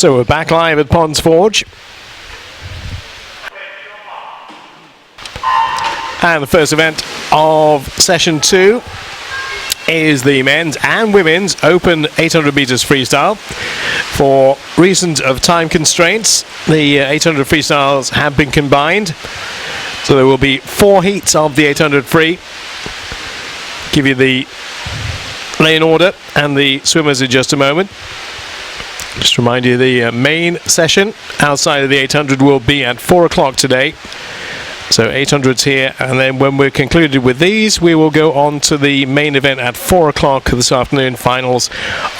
So we're back live at Ponds Forge. And the first event of session 2 is the men's and women's open 800 meters freestyle. For reasons of time constraints, the 800 freestyles have been combined. So there will be 4 heats of the 800 free. Give you the lane order and the swimmers in just a moment. Just remind you, the main session outside of the 800 will be at 4 o'clock today. So 800's here, and then when we're concluded with these, we will go on to the main event at 4 o'clock this afternoon, finals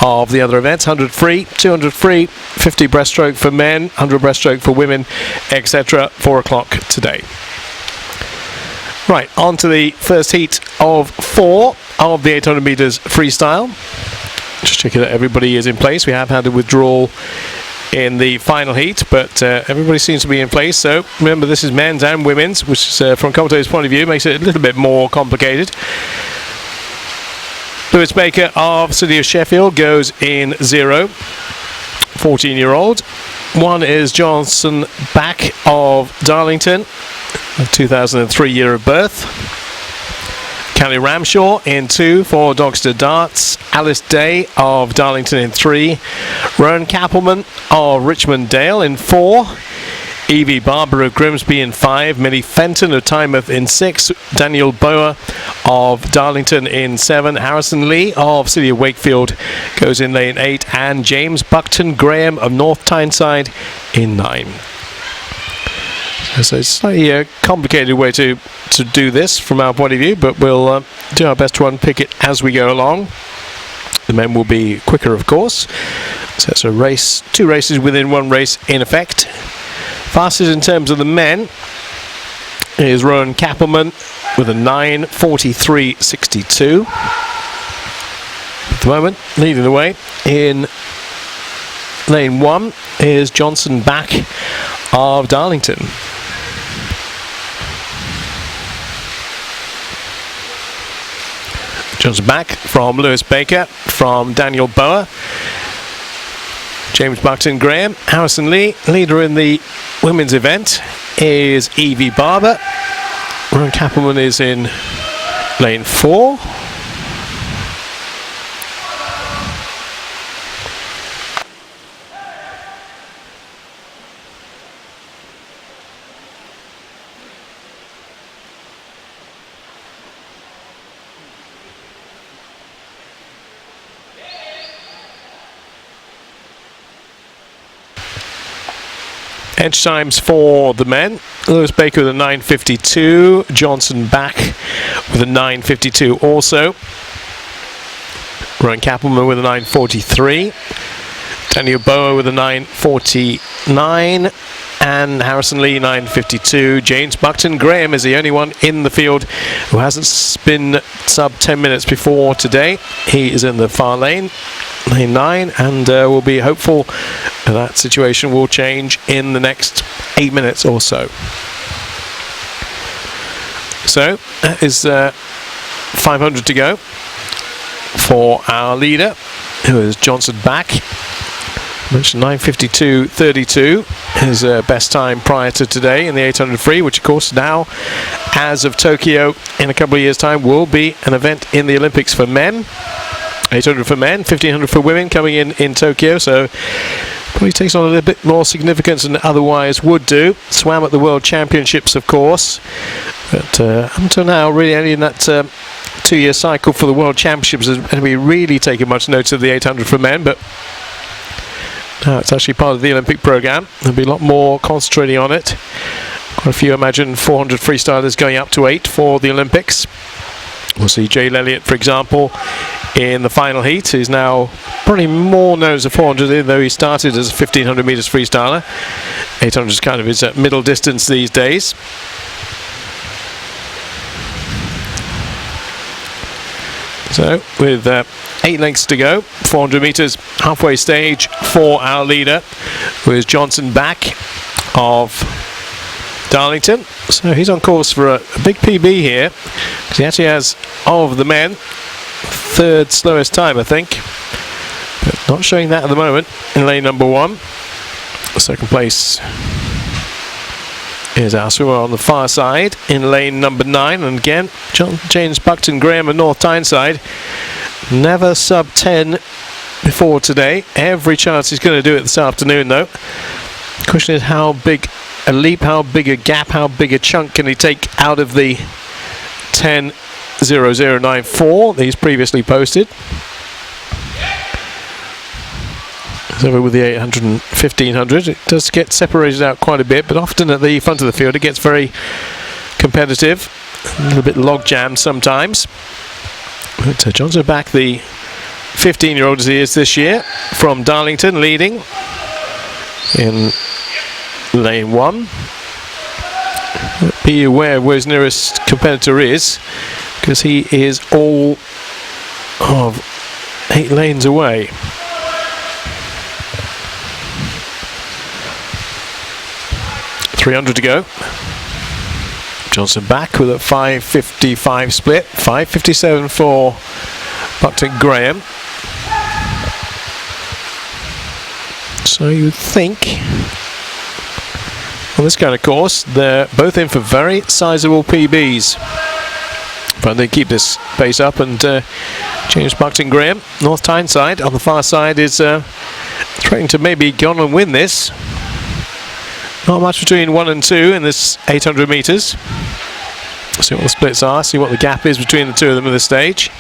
of the other events. 100 free, 200 free, 50 breaststroke for men, 100 breaststroke for women, etc. 4 o'clock today. Right, on to the first heat of 4 of the 800 meters freestyle. Just checking that everybody is in place. We have had a withdrawal in the final heat, but everybody seems to be in place. So remember, this is men's and women's, which is, from commentator's point of view, makes it a little bit more complicated. Lewis Baker of City of Sheffield goes in 0, 14-year-old. 1 is Johnson Back of Darlington, 2003 year of birth. Callie Ramshaw in 2 for Dogster Darts. Alice Day of Darlington in 3. Rowan Kappelman of Richmond Dale in 4. Evie Barber of Grimsby in 5. Millie Fenton of Tynemouth in 6. Daniel Boer of Darlington in 7. Harrison Lee of City of Wakefield goes in lane 8. And James Buckton Graham of North Tyneside in 9. So it's a slightly complicated way to do this from our point of view, but we'll do our best to unpick it as we go along. The men will be quicker, of course. So it's a race, 2 races within 1 race in effect. Fastest in terms of the men is Rowan Kappelman with a 9:43.62. At the moment, leading the way in lane 1 is Johnson Back of Darlington. Johnson Back from Lewis Baker, from Daniel Boer, James Buckton Graham. Harrison Lee, leader in the women's event, is Evie Barber. Rowan Kappelman is in lane 4. Edge times for the men. Lewis Baker with a 9:52. Johnson Back with a 9:52 also. Rowan Kappelman with a 9:43. Daniel Boer with a 9:49. And Harrison Lee 9:52. James Buckton Graham is the only one in the field who hasn't been sub 10 minutes before today. He is in the far lane, lane 9, and we'll be hopeful that situation will change in the next 8 minutes or so. So that is 500 to go for our leader, who is Johnson Back. I mentioned 9:52.32, his best time prior to today in the 800 free, which of course now, as of Tokyo in a couple of years' time, will be an event in the Olympics for men. 800 for men, 1500 for women coming in Tokyo, so probably takes on a little bit more significance than it otherwise would do. Swam at the World Championships, of course, but until now, really only in that 2-year cycle for the World Championships has we really taken much notice of the 800 for men, but now it's actually part of the Olympic program. There'll be a lot more concentrating on it. Quite a few, I imagine, 400 freestylers going up to 8 for the Olympics. We'll see Jay Elliott, for example, in the final heat. He's now probably more known as a 400, even though he started as a 1500 meters freestyler. 800 is kind of his middle distance these days. So with 8 lengths to go, 400 meters halfway stage for our leader, who is Johnson Back of Darlington. So he's on course for a big PB here, because he actually has, of the men, 3rd slowest time, I think, but not showing that at the moment in lane number 1. Second place is our swimmer on the far side in lane number 9. And again, James Buckton Graham of North Tyneside. Never sub 10 before today. Every chance he's going to do it this afternoon, though. The question is how big a leap, how big a gap, how big a chunk can he take out of the 10.0094 that he's previously posted. It's over with the 800 and 1500. It does get separated out quite a bit, but often at the front of the field it gets very competitive, a little bit log jammed sometimes. But Johnson back, the 15-year-old as he is this year, from Darlington, leading in lane 1. Be aware where his nearest competitor is, because he is all of 8 lanes away. .300 to go. Johnson back with a 5:55 split. 5:57 for Buckton Graham. So you would think, on this kind of course, they're both in for very sizable PBs. But they keep this pace up, and James Buckton Graham, North Tyneside, on the far side, is threatening to maybe go on and win this. Not much between 1 and 2 in this 800 metres. See what the splits are, see what the gap is between the two of them at this stage.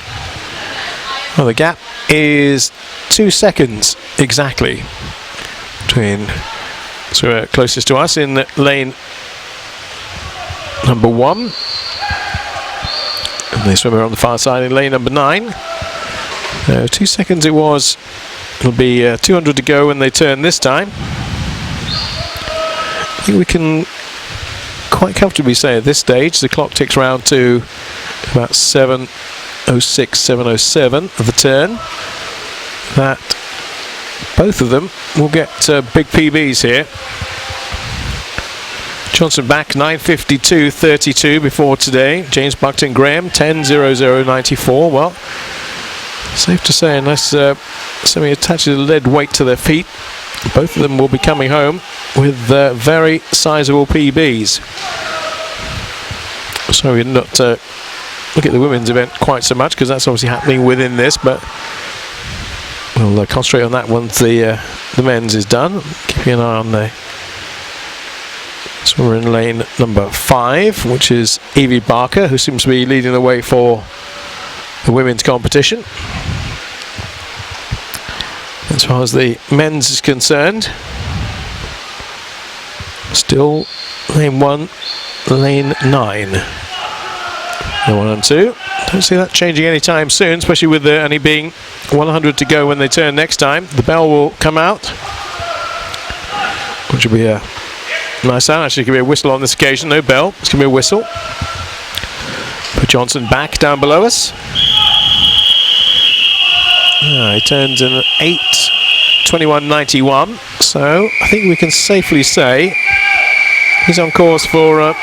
Well, the gap is 2 seconds exactly between, so closest to us in lane number 1. And the swimmer on the far side in lane number 9. 2 seconds it was. It'll be 200 to go when they turn this time. I think we can quite comfortably say at this stage the clock ticks round to about 7:06, 7:07 of the turn, that both of them will get big PBs here. Johnson back 9:52.32 before today. James Buckton Graham 10:00.94. Well, safe to say, unless something attaches a lead weight to their feet, both of them will be coming home with very sizable PBs. So we're not look at the women's event quite so much, because that's obviously happening within this, but we'll concentrate on that once the men's is done. Keeping an eye on the swimmer in lane number 5, which is Evie Barker, who seems to be leading the way for the women's competition. As far as the men's is concerned, still lane 1, lane 9. No 1 and 2. Don't see that changing anytime soon, especially with there only being 100 to go when they turn next time. The bell will come out, which will be a nice sound. Actually, it could be a whistle on this occasion. No bell, it's going to be a whistle. Put Johnson back down below us. He turns in 8:21.91, so I think we can safely say he's on course for a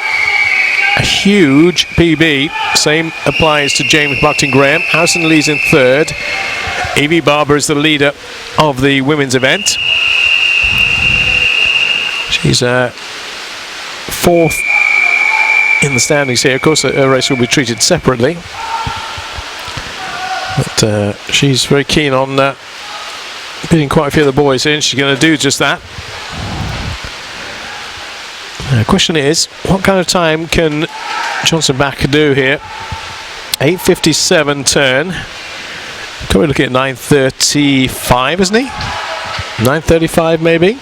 huge PB. Same applies to James Buckton Graham. Harrison Lee's in 3rd. Evie Barber is the leader of the women's event. She's 4th in the standings here. Of course, her race will be treated separately. But she's very keen on beating quite a few of the boys in. She's going to do just that. The question is, what kind of time can Johnson back do here? 8:57 turn. Probably looking at 9:35, isn't he? 9:35 maybe.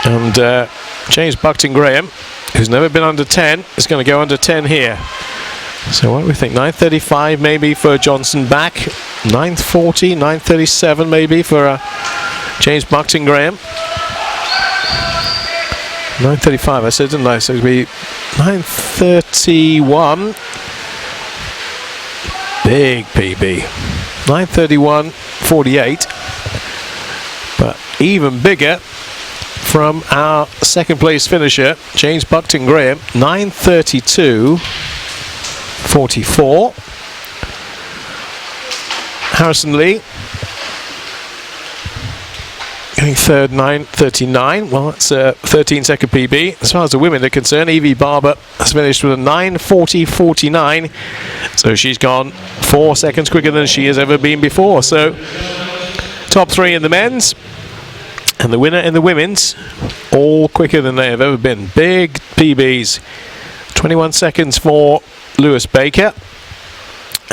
And James Buckton Graham, who's never been under 10, is going to go under 10 here. So what do we think? 9:35 maybe for Johnson back. 9:40, 9:37 maybe for James Buckton Graham. 9:35 I said, didn't I? So it'll be 9:31. Big PB. 9:31.48. But even bigger from our second place finisher, James Buckton Graham. 9:32.44. Harrison Lee Going third, 9:39. Well, that's a 13-second PB. As far as the women are concerned, Evie Barber has finished with a 9:40.49. So she's gone 4 seconds quicker than she has ever been before. So top three in the men's and the winner in the women's, all quicker than they have ever been. Big PBs. 21 seconds for Lewis Baker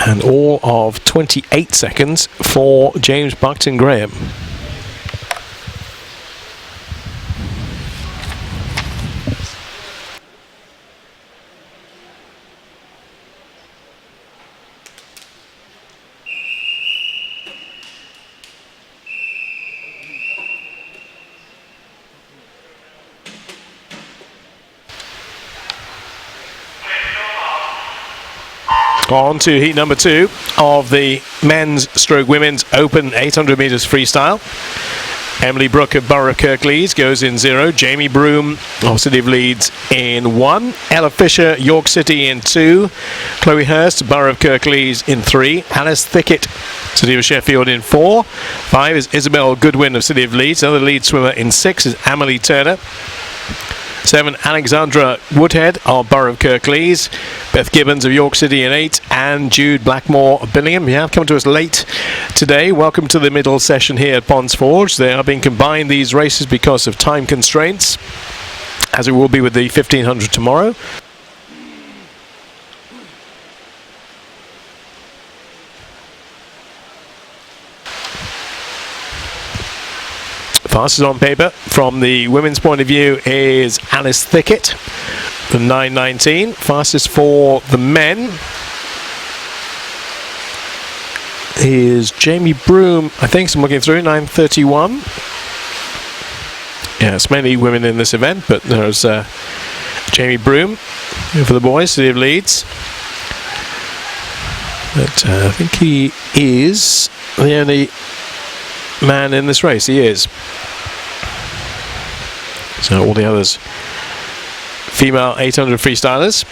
and all of 28 seconds for James Buckton Graham. On to heat number 2 of the men's stroke women's open 800 metres freestyle. Emily Brooke of Borough of Kirklees goes in 0. Jamie Broome of City of Leeds in 1. Ella Fisher, York City in 2. Chloe Hurst, Borough of Kirklees in 3. Alice Thickett, City of Sheffield in 4. 5 is Isabel Goodwin of City of Leeds. Another lead swimmer in 6 is Amelie Turner. 7, Alexandra Woodhead of Borough of Kirklees. Beth Gibbons of York City in 8. And Jude Blackmore of Billingham. You have come to us late today. Welcome to the middle session here at Ponds Forge. They are being combined, these races, because of time constraints, as it will be with the 1500 tomorrow. Fastest on paper from the women's point of view is Alice Thickett, the 9:19. Fastest for the men is Jamie Broome, I think, so I'm looking through, 9:31. Yeah, it's mainly women in this event, but there's Jamie Broome for the boys, City of Leeds. But I think he is the only man in this race. He is. So all the others, female 800 freestylers.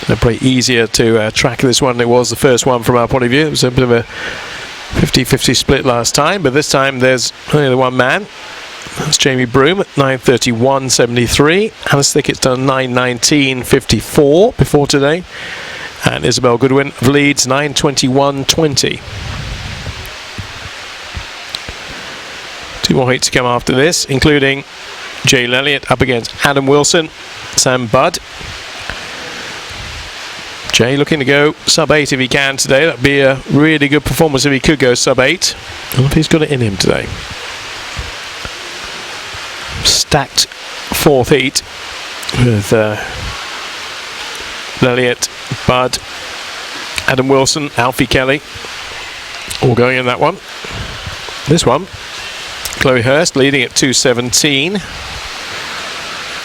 They're pretty easier to track this one than it was the first one from our point of view. It was a bit of a 50-50 split last time, but this time there's only the one man. That's Jamie Broome at 9:31.73. Alice Thickett's done 9:19.54 before today. And Isabel Goodwin of Leeds, 9:21.20. 2 more heats to come after this, including Jay Elliott up against Adam Wilson, Sam Budd. Jay looking to go sub-8 if he can today. That would be a really good performance if he could go sub-8. I don't know if he's got it in him today. Stacked 4th heat with Elliott, Budd, Adam Wilson, Alfie Kelly, all going in that one. This one, Chloe Hurst leading at 2:17.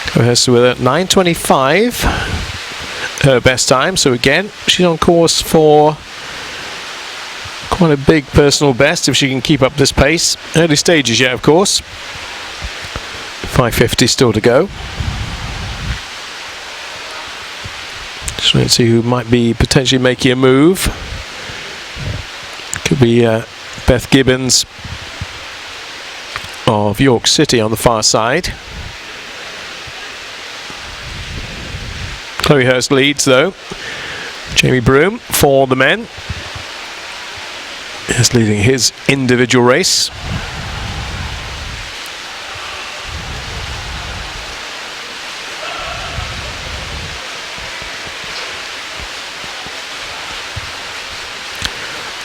Chloe Hurst with a 9:25, her best time. So again, she's on course for quite a big personal best if she can keep up this pace. Early stages yet, of course. 5:50 still to go. Just want to see who might be potentially making a move. Could be Beth Gibbons of York City on the far side. Chloe Hurst leads though. Jamie Broome for the men is leading his individual race.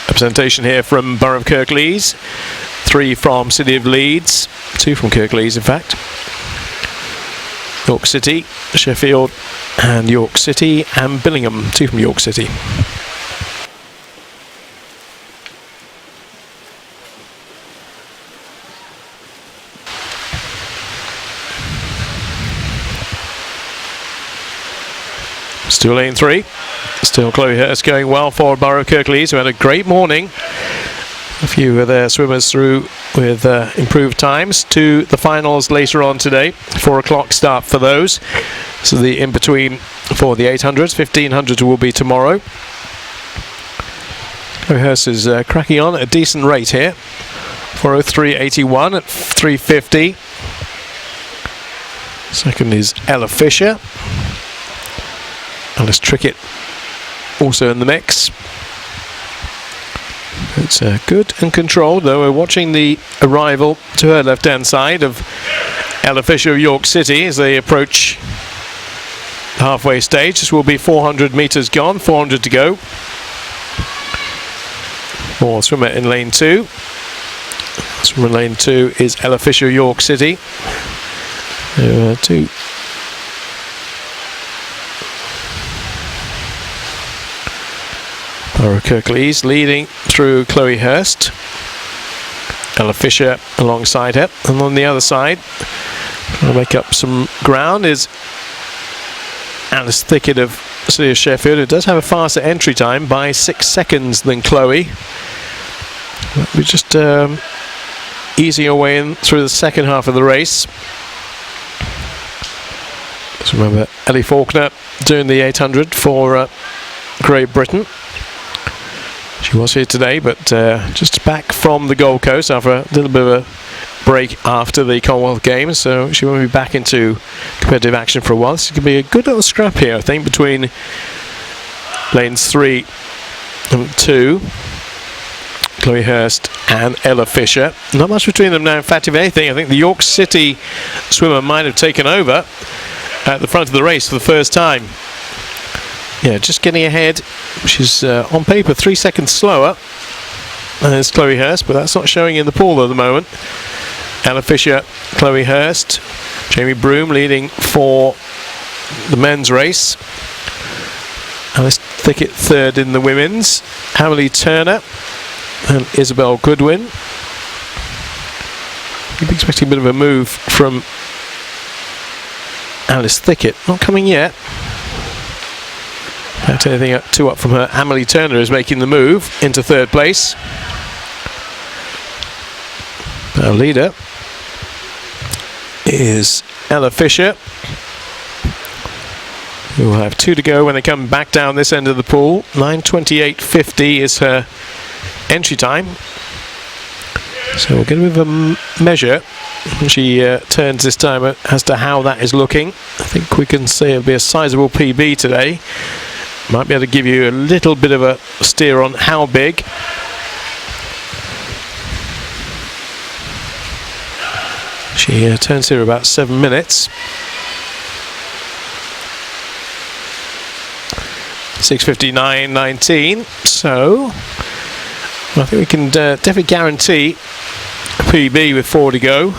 Representation here from Borough of Kirklees. 3 from City of Leeds, 2 from Kirklees in fact. York City, Sheffield and York City, and Billingham, 2 from York City. Still lane 3, still Chloe Hurst going well for Borough of Kirklees, who had a great morning. A few of their swimmers through with improved times to the finals later on today. 4 o'clock start for those. So the in-between for the 800s. 1500s will be tomorrow. Chloe Hurst is cracking on at a decent rate here. 4:03.81 at 3:50. Second is Ella Fisher. Alice Trickett also in the mix. It's good and controlled, though. We're watching the arrival to her left-hand side of Ella Fisher of York City as they approach the halfway stage. This will be 400 metres gone, 400 to go. For swimmer in lane 2. Swimmer in lane 2 is Ella Fisher, York City. Two. Borough Kirklees leading through Chloe Hurst. Ella Fisher alongside her. And on the other side, trying to make up some ground, is Alice Thickett of City of Sheffield. It does have a faster entry time by 6 seconds than Chloe. We're just easing our way in through the second half of the race. Just remember Ellie Faulkner doing the 800 for Great Britain. She was here today, but just back from the Gold Coast after a little bit of a break after the Commonwealth Games, so she won't be back into competitive action for a while. This is going to be a good little scrap here, I think, between lanes 3 and 2. Chloe Hurst and Ella Fisher. Not much between them now. In fact, if anything, I think the York City swimmer might have taken over at the front of the race for the first time. Yeah, just getting ahead. She's on paper 3 seconds slower as Chloe Hurst, but that's not showing in the pool at the moment. Ella Fisher, Chloe Hurst, Jamie Broome leading for the men's race. Alice Thickett third in the women's. Emily Turner and Isabel Goodwin. You'd be expecting a bit of a move from Alice Thickett. Not coming yet. Not anything too up from her. Emily Turner is making the move into third place. Our leader is Ella Fisher, who will have 2 to go when they come back down this end of the pool. 9:28.50 is her entry time. So we'll get a bit of a measure when she turns this time as to how that is looking. I think we can say it'll be a sizable PB today. Might be able to give you a little bit of a steer on how big. She turns here about 7 minutes. 6:59.19. So I think we can definitely guarantee a PB with 4 to go.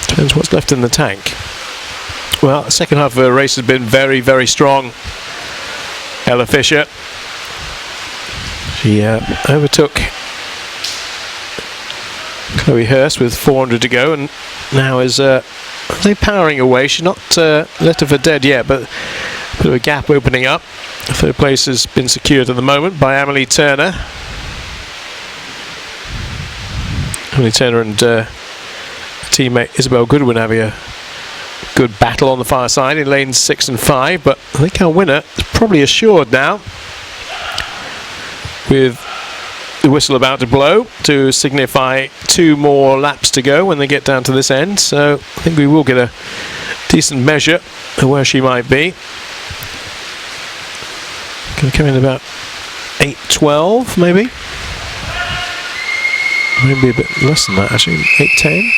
Depends what's left in the tank. Well, the second half of the race has been very, very strong. Ella Fisher. She overtook Chloe Hurst with 400 to go, and now is powering away. She's not left her for dead yet, but a bit of a gap opening up. Third place has been secured at the moment by Emily Turner. Emily Turner and teammate Isabel Goodwin having a good battle on the far side in lanes 6 and 5, but I think our winner is probably assured now, with the whistle about to blow to signify 2 more laps to go when they get down to this end. So I think we will get a decent measure of where she might be. Going to come in about 8:12 maybe. Maybe a bit less than that actually. 8:10.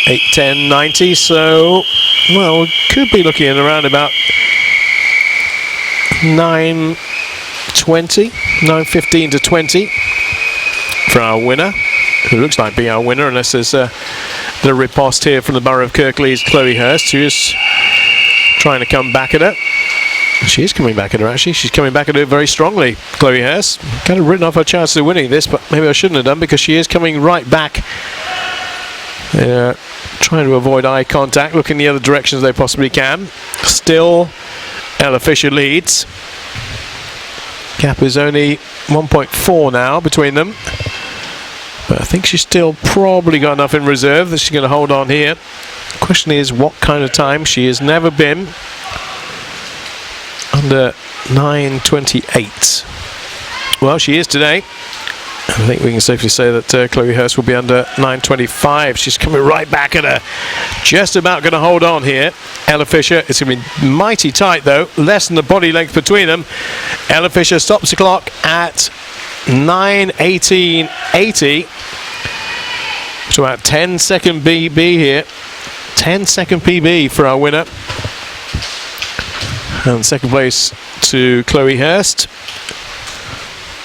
8:10.90. So, well, we could be looking at around about 9:20, 9:15 to 20 for our winner, who looks like being our winner, unless there's a little riposte here from the Borough of Kirklees, Chloe Hurst, who is trying to come back at her. She is coming back at her, actually. She's coming back at her very strongly, Chloe Hurst. Kind of written off her chances of winning this, but maybe I shouldn't have done, because she is coming right back. Trying to avoid eye contact, looking the other directions they possibly can. Still, Ella Fisher leads. Gap is only 1.4 now between them. But I think she's still probably got enough in reserve that she's going to hold on here. The question is what kind of time. She has never been under 9:28. Well, she is today. I think we can safely say that Chloe Hurst will be under 9:25. She's coming right back at her. Just about going to hold on here. Ella Fisher, it's going to be mighty tight though. Less than the body length between them. Ella Fisher stops the clock at 9:18.80. So about 10-second PB here. 10-second PB for our winner. And second place to Chloe Hurst,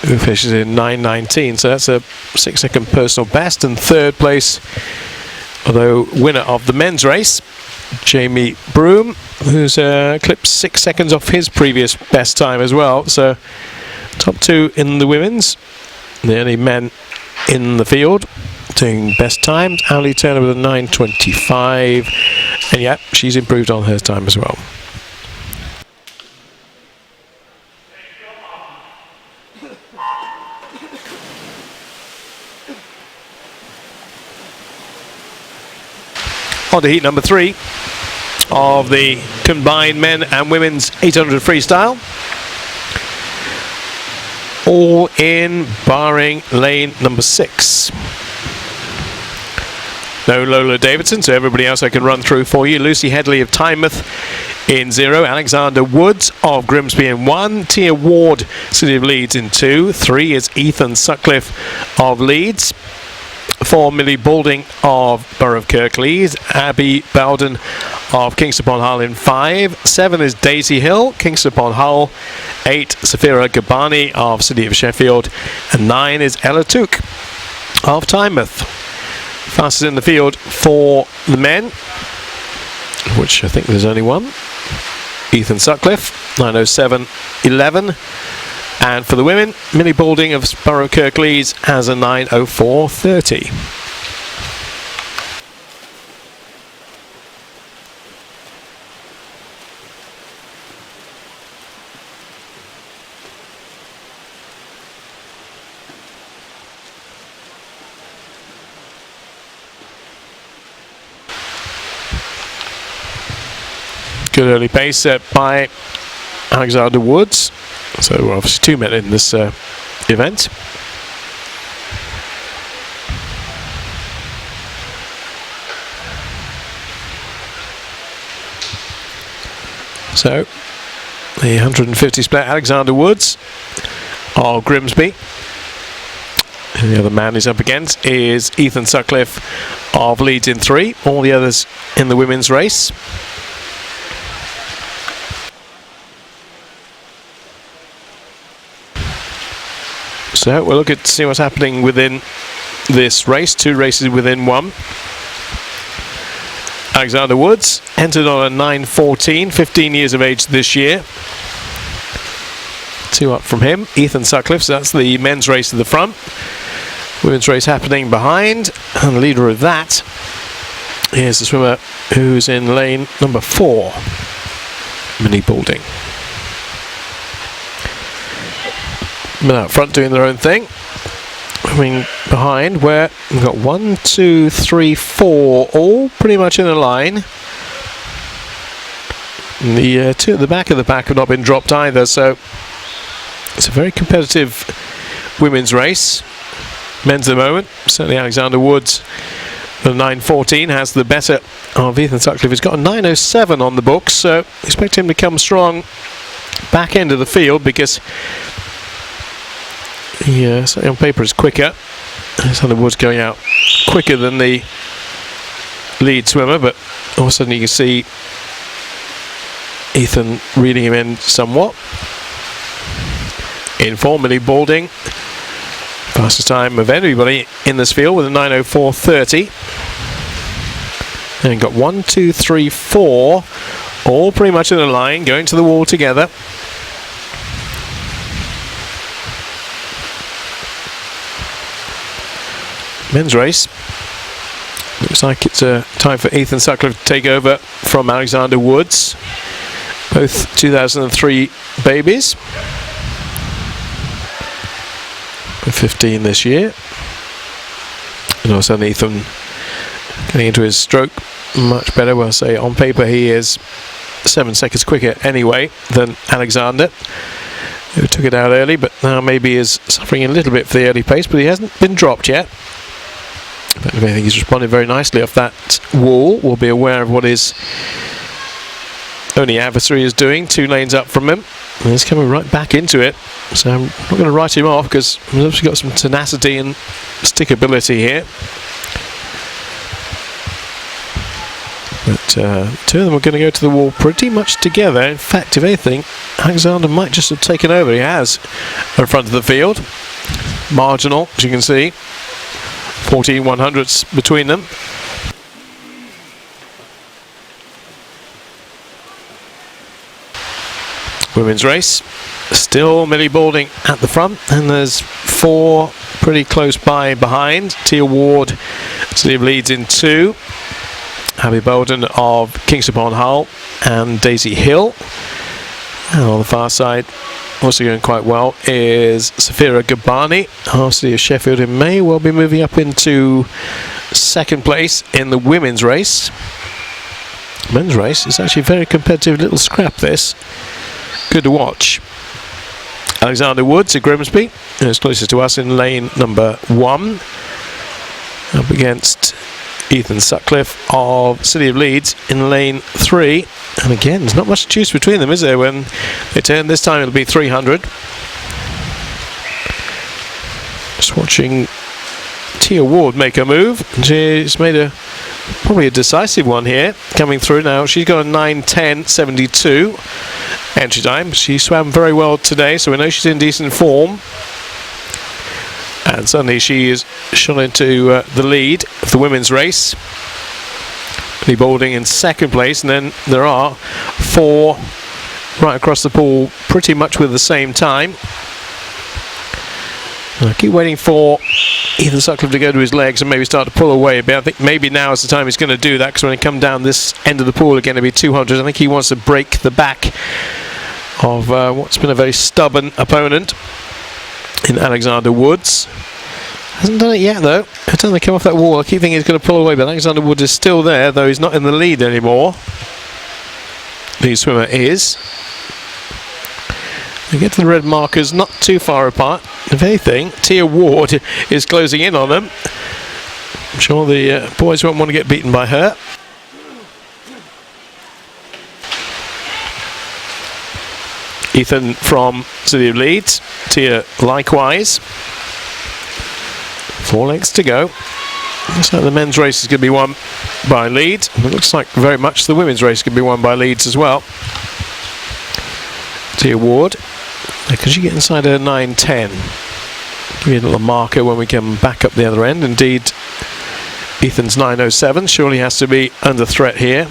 who finishes in 9:19, so that's a 6-second personal best. And third place, although winner of the men's race, Jamie Broome, who's clipped 6 seconds off his previous best time as well. So top two in the women's, the only men in the field doing best times. Ali Turner with a 9:25, and yeah, she's improved on her time as well. On to heat number 3 of the combined men and women's 800 freestyle. All in, barring lane number 6. No Lola Davidson, so everybody else I can run through for you. Lucy Headley of Tynemouth in 0. Alexander Woods of Grimsby in 1. Tia Ward, City of Leeds in 2. 3 is Ethan Sutcliffe of Leeds. 4, Millie Balding of Borough of Kirklees. Abby Bowden of Kingston upon Hull in 5. 7 is Daisy Hill, Kingston upon Hull. 8, Safira Gabani of City of Sheffield. And 9 is Ella Took of Tynemouth. Fastest in the field for the men, which I think there's only one, Ethan Sutcliffe, 9:07.11. And for the women, Millie Balding of Borough of Kirklees has a 9:04.30. Good early pace set by Alexander Woods. So we're obviously 2 men in this event. So the 150 split, Alexander Woods of Grimsby. And the other man he's up against is Ethan Sutcliffe of Leeds in 3. All the others in the women's race. So we'll look at see what's happening within this race. 2 races within one. Alexander Woods entered on a 9:14, 15 years of age this year. 2 up from him. Ethan Sutcliffe, so that's the men's race to the front. Women's race happening behind, and the leader of that is the swimmer who's in lane number 4, Millie Balding. Men out front doing their own thing. Coming behind, where we've got 1, 2, 3, 4, all pretty much in a line. And the 2 at the back of the pack have not been dropped either, so it's a very competitive women's race. Men's at the moment, certainly Alexander Woods, the 9:14, has the better of Ethan Sutcliffe. He's got a 9:07 on the books, so expect him to come strong back end of the field, because certainly on paper is quicker. Alexander Woods going out quicker than the lead swimmer, but all of a sudden you can see Ethan reading him in somewhat. In 4, Millie Balding, fastest time of anybody in this field with a 9:04.30. And got 1, 2, 3, 4, all pretty much in a line, going to the wall together. Men's race. Looks like it's time for Ethan Sutcliffe to take over from Alexander Woods. Both 2003 babies. 15 this year. And also Ethan getting into his stroke much better. Well, say on paper he is 7 seconds quicker anyway than Alexander. who took it out early, but now maybe is suffering a little bit for the early pace, but he hasn't been dropped yet. But I think he's responded very nicely off that wall. Will be aware of what his only adversary is doing, 2 lanes up from him, and he's coming right back into it. So I'm not going to write him off because he's obviously got some tenacity and stickability here. But 2 of them are going to go to the wall pretty much together. In fact, if anything, Alexander might just have taken over. He has in front of the field. Marginal, as you can see. 14 100ths between them. Women's race. Still Millie Balding at the front, and there's 4 pretty close by behind. Tia Ward, City of Leeds in 2. Abby Bolden of Kingston upon Hull and Daisy Hill. And on the far side, also going quite well, is Safira Gabani of City of Sheffield, who may well be moving up into 2nd place in the women's race. Men's race is actually a very competitive little scrap, this. Good to watch. Alexander Woods at Grimsby is closest to us in lane number 1. Up against Ethan Sutcliffe of City of Leeds in lane 3. And again, there's not much juice between them, is there, when they turn? This time it'll be 300. Just watching Tia Ward make a move. She's made probably a decisive one here, coming through now. She's got a 9:10.72 entry time. She swam very well today, so we know she's in decent form. And suddenly she is shot into the lead of the women's race. Millie Balding in 2nd place, and then there are 4 right across the pool pretty much with the same time. And I keep waiting for Ethan Sutcliffe to go to his legs and maybe start to pull away a bit. I think maybe now is the time he's going to do that, because when he come down this end of the pool again, it'll be 200. I think he wants to break the back of what's been a very stubborn opponent in Alexander Woods. Hasn't done it yet though. Every time they come off that wall, I keep thinking he's going to pull away, but Alexander Woods is still there, though he's not in the lead anymore. The swimmer is. They get to the red markers not too far apart. If anything, Tia Ward is closing in on them. I'm sure the boys won't want to get beaten by her. Ethan from City of Leeds, Tia likewise. 4 lengths to go. Looks like the men's race is going to be won by Leeds. It looks like very much the women's race could be won by Leeds as well. Tia Ward. Could she get inside her 9:10? Give you a little marker when we come back up the other end. Indeed, Ethan's 9:07 surely has to be under threat here.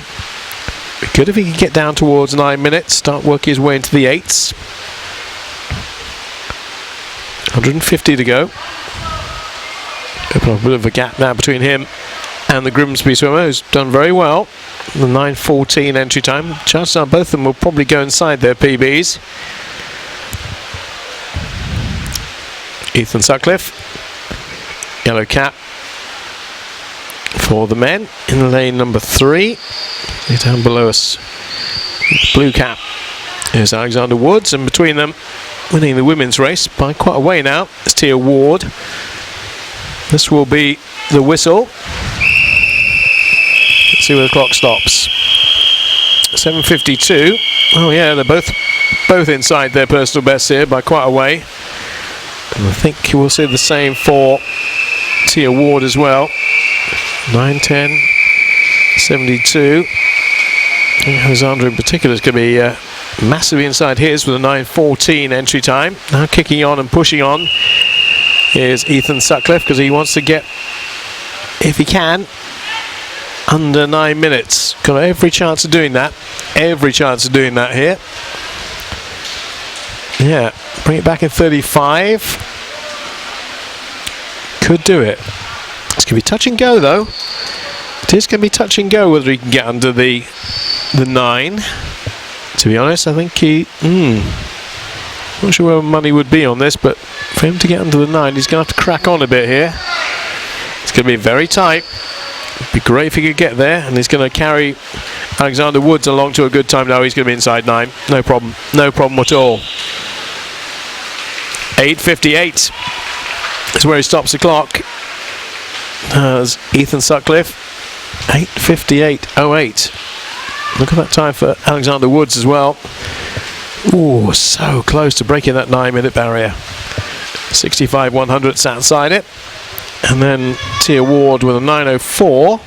Be good if he could get down towards 9 minutes, start working his way into the 8s. 150 to go. Open up a bit of a gap now between him and the Grimsby swimmer, who's done very well. The 9:14 entry time. Chances are both of them will probably go inside their PBs. Ethan Sutcliffe, yellow cap for the men in lane number 3. Down below us, blue cap is Alexander Woods, and between them, winning the women's race by quite a way now, is Tia Ward. This will be the whistle. Let's see where the clock stops. 7:52. Oh yeah, they're both inside their personal best here by quite a way. And I think we'll see the same for Tia Ward as well. 9:10.72. Alexander in particular is going to be massively inside his with a 9:14 entry time. Now kicking on and pushing on is Ethan Sutcliffe, because he wants to get, if he can, under 9 minutes. Got every chance of doing that. Every chance of doing that here. Yeah, bring it back in 35. Could do it. It's going to be touch and go though. It is going to be touch and go whether he can get under the 9. To be honest, I think he... not sure where money would be on this, but for him to get under the 9, he's going to have to crack on a bit here. It's going to be very tight. It'd be great if he could get there, and he's going to carry Alexander Woods along to a good time. Now he's going to be inside 9. No problem. No problem at all. 8:58 is where he stops the clock. As Ethan Sutcliffe. 8:58.08. Look at that time for Alexander Woods as well. Ooh, so close to breaking that 9-minute barrier. 65.100 outside it. And then Tia Ward with a 9:04.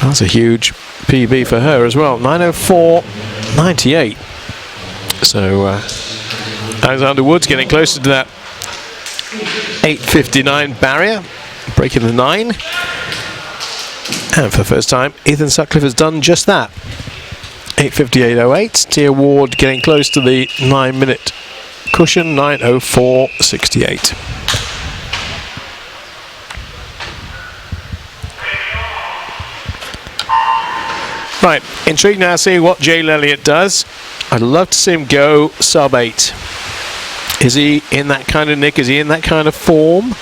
That's a huge PB for her as well. 9:04.98. So Alexander Woods getting closer to that 8:59 barrier, breaking the 9. And for the first time, Ethan Sutcliffe has done just that. 8:58.08. Tia Ward getting close to the 9-minute cushion. 9:04.68. Right, intrigued now to see what Jay Elliott does. I'd love to see him go sub-8. Is he in that kind of nick? Is he in that kind of form?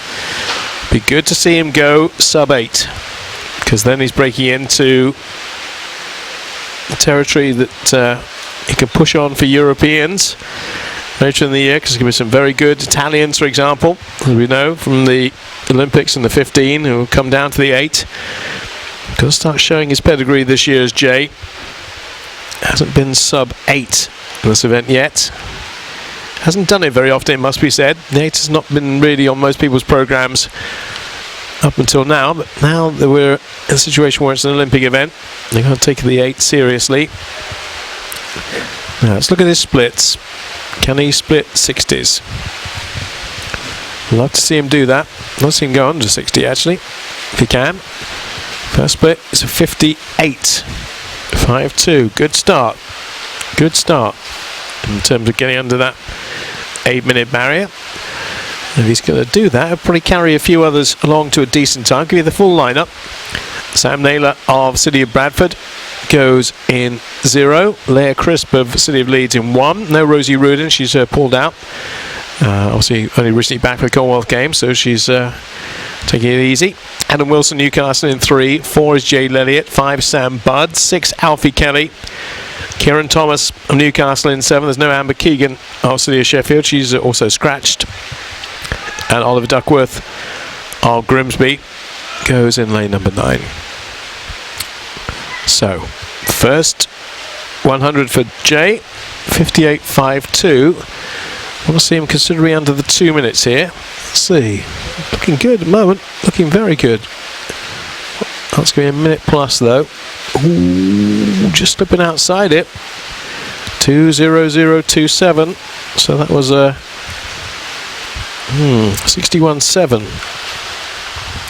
Be good to see him go sub-8, because then he's breaking into the territory that he can push on for Europeans later in the year, because there's going to be some very good Italians, for example, as we know from the Olympics and the 15, who will come down to the 8. Going to start showing his pedigree this year as Jay. Hasn't been sub-8 in this event yet. Hasn't done it very often, it must be said. The 8 has not been really on most people's programs up until now, but now that we're in a situation where it's an Olympic event, they're going to take the 8 seriously. Now let's look at his splits. Can he split 60s? Love to see him do that. Love to see him go under 60 actually, if he can. First split is a 58.52. Good start. Good start in terms of getting under that 8-minute barrier. If he's going to do that, he'll probably carry a few others along to a decent time. Give you the full lineup. Sam Naylor of City of Bradford goes in 0. Leah Crisp of City of Leeds in 1. No Rosie Rudin, she's pulled out. Obviously only recently back for the Commonwealth Games, so she's taking it easy. Adam Wilson, Newcastle in 3. 4 is Jay Elliott. 5 Sam Budd. 6 Alfie Kelly. Kieran Thomas of Newcastle in 7. There's no Amber Keegan of City of Sheffield. She's also scratched. And Oliver Duckworth of Grimsby goes in lane number 9. So, first 100 for Jay. 58.52. I want to see him considerably under the 2 minutes here. Let's see. Looking good at the moment. Looking very good. That's going to be a minute plus though. Ooh, just slipping outside it. 2:00.27. So that was a 61.7.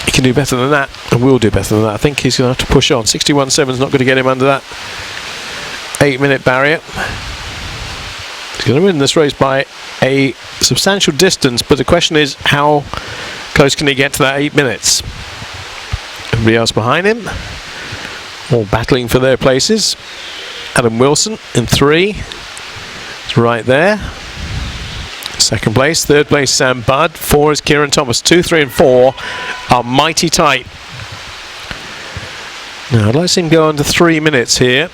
He can do better than that, and will do better than that. I think he's going to have to push on. 61.7 is not going to get him under that 8-minute barrier. He's going to win this race by a substantial distance, but the question is, how close can he get to that 8 minutes? Everybody else behind him, all battling for their places. Adam Wilson in 3. It's right there. Second place. Third place, Sam Budd. 4 is Kieran Thomas. 2, 3 and 4 are mighty tight. Now I'd like to see him go under 3 minutes here.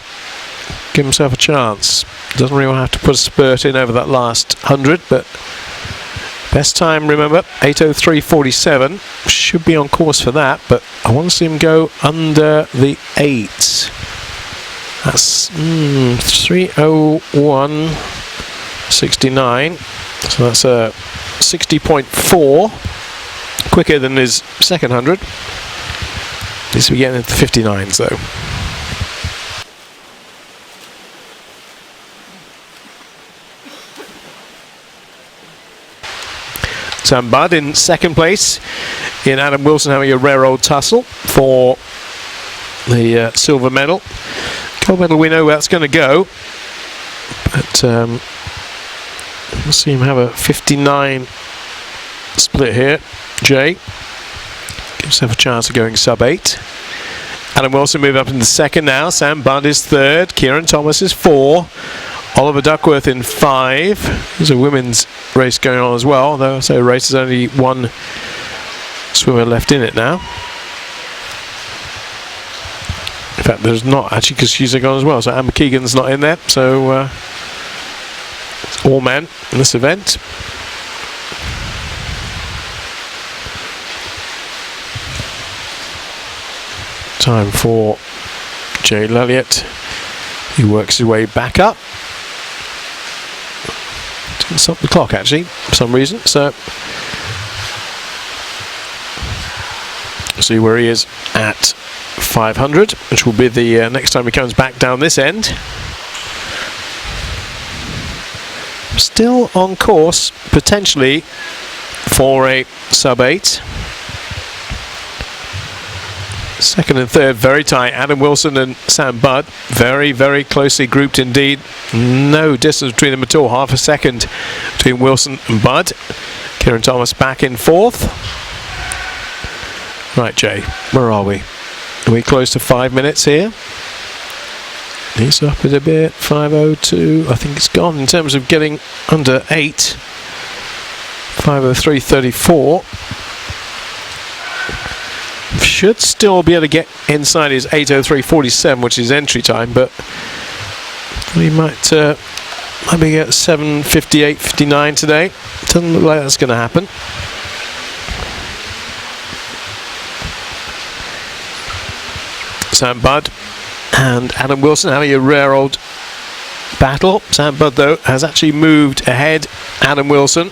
Give himself a chance. Doesn't really want to have to put a spurt in over that last 100, but best time, remember, 8:03.47. Should be on course for that, but I want to see him go under the 8. That's 3:01.69. So that's a 60.4, quicker than his second 100. Needs to be getting into the 59s though. Sam Budd in second place, in Adam Wilson having a rare old tussle for the silver medal. Gold medal, we know where that's going to go, but we'll see him have a 59 split here. Jay gives himself a chance of going sub-8. Adam Wilson move up into second now. Sam Budd is third. Kieran Thomas is 4. Oliver Duckworth in 5. There's a women's race going on as well, although so race is only one swimmer left in it now. In fact, there's not actually, because she's gone as well. So Amber Keegan's not in there. So it's all men in this event. Time for Jay Elliott. He works his way back up. Didn't stop the clock actually, for some reason. So see where he is at 500, which will be the next time he comes back down this end. Still on course, potentially, for a sub-8. Second and third, very tight. Adam Wilson and Sam Budd, very, very closely grouped indeed. No distance between them at all. Half a second between Wilson and Budd. Kieran Thomas back in fourth. Right, Jay, where are we? Are we close to 5 minutes here? He's up it a bit, 5:02. I think it's gone in terms of getting under 8. 5:03.34. Should still be able to get inside his 8:03.47, which is entry time, but we might maybe get 7:58.59 today. Doesn't look like that's going to happen. Sam Budd and Adam Wilson having a rare old battle. Sam Budd, though, has actually moved ahead Adam Wilson.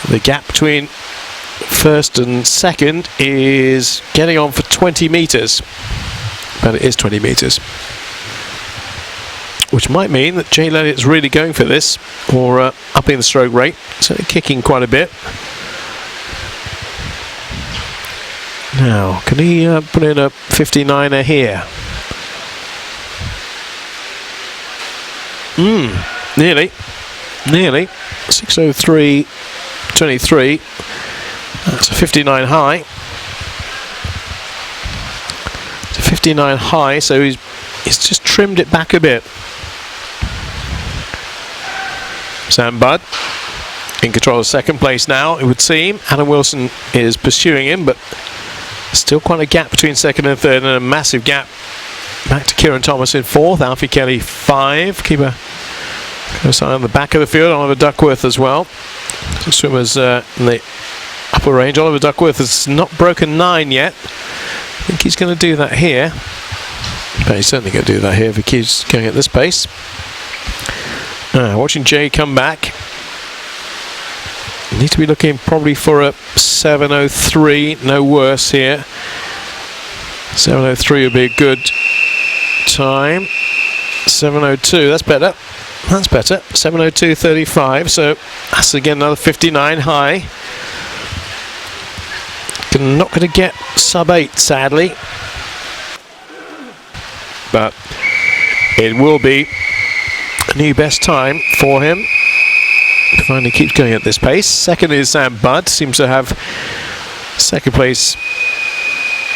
The gap between first and second is getting on for 20 metres. But it is 20 metres. Which might mean that Jay Elliott's really going for this, or upping the stroke rate. So kicking quite a bit. Now, can he put in a 59er here? Nearly. 6:03.23. That's a 59 high. It's a 59 high, so he's just trimmed it back a bit. Sam Budd in control of second place now, it would seem. Adam Wilson is pursuing him, but still quite a gap between second and third, and a massive gap back to Kieran Thomas in fourth. Alfie Kelly 5. Keep a close eye on the back of the field. Oliver Duckworth as well. Some swimmers in the upper range. Oliver Duckworth has not broken 9 yet. I think he's going to do that here. But he's certainly going to do that here if he keeps going at this pace. Watching Jay come back. Need to be looking probably for a 7:03, no worse here. 7:03 would be a good time. 7:02, that's better. That's better. 7:02.35, so that's again another 59 high. Not going to get sub-8, sadly. But it will be a new best time for him. Finally keeps going at this pace. Second is Sam Budd, seems to have second place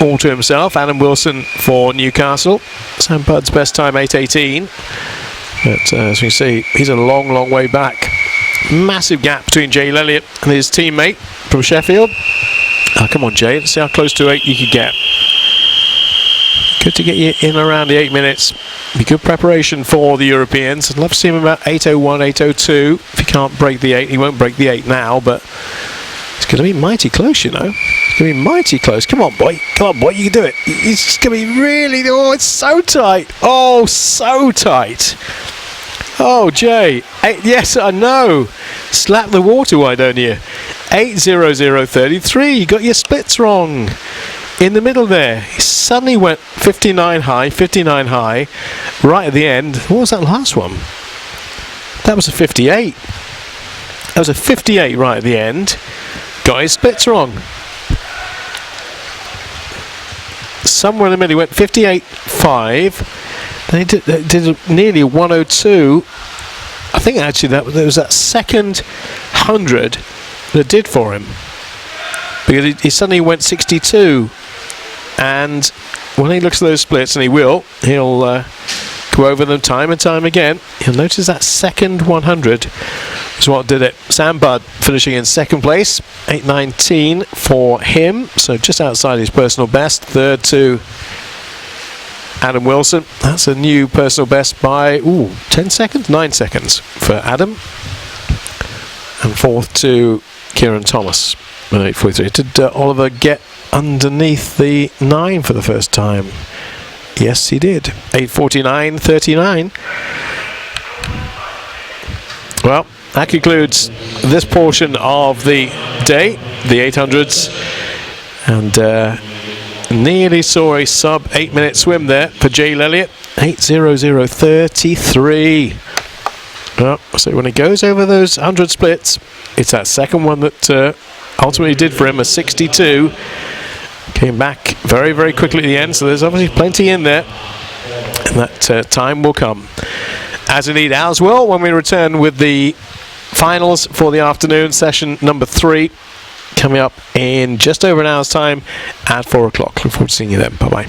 all to himself. Adam Wilson for Newcastle. Sam Budd's best time 8:18, but as we see, he's a long, long way back. Massive gap between Jay Elliott and his teammate from Sheffield. Come on, Jay, let's see how close to 8 you could get. Good to get you in around the 8 minutes. Be good preparation for the Europeans. I'd love to see him about 8:01, 8:02. If he can't break the 8, he won't break the 8 now, but it's going to be mighty close, you know. It's going to be mighty close. Come on, boy. Come on, boy. You can do it. It's just going to be really... Oh, it's so tight. Oh, so tight. Oh, Jay. Yes, I know. Slap the water, why don't you? 8:00.33. You got your splits wrong. In the middle there, he suddenly went 59 high, right at the end. What was that last one? That was a 58. That was a 58 right at the end. Got his splits wrong. Somewhere in the middle, he went 58.5. Then he did nearly 102. I think actually there was that second 100 that did for him. Because he suddenly went 62. And when he looks at those splits, and he'll go over them time and time again. You'll notice that second 100 is what did it. Sam Budd finishing in second place, 8:19 for him, so just outside his personal best. Third to Adam Wilson. That's a new personal best by 10 seconds, 9 seconds for Adam. And fourth to Kieran Thomas. 8:43. Did Oliver get underneath the 9 for the first time? Yes, he did. 8:49.39. Well, that concludes this portion of the day, the 800s, and nearly saw a sub 8-minute swim there for Jay Elliott. 8:00.33. Well, so when he goes over those 100 splits, it's that second one that ultimately did for him a 62. Came back very, very quickly at the end, so there's obviously plenty in there, and that time will come. As indeed ours will when we return with the finals for the afternoon, session number 3, coming up in just over an hour's time at 4 o'clock. Look forward to seeing you then. Bye-bye.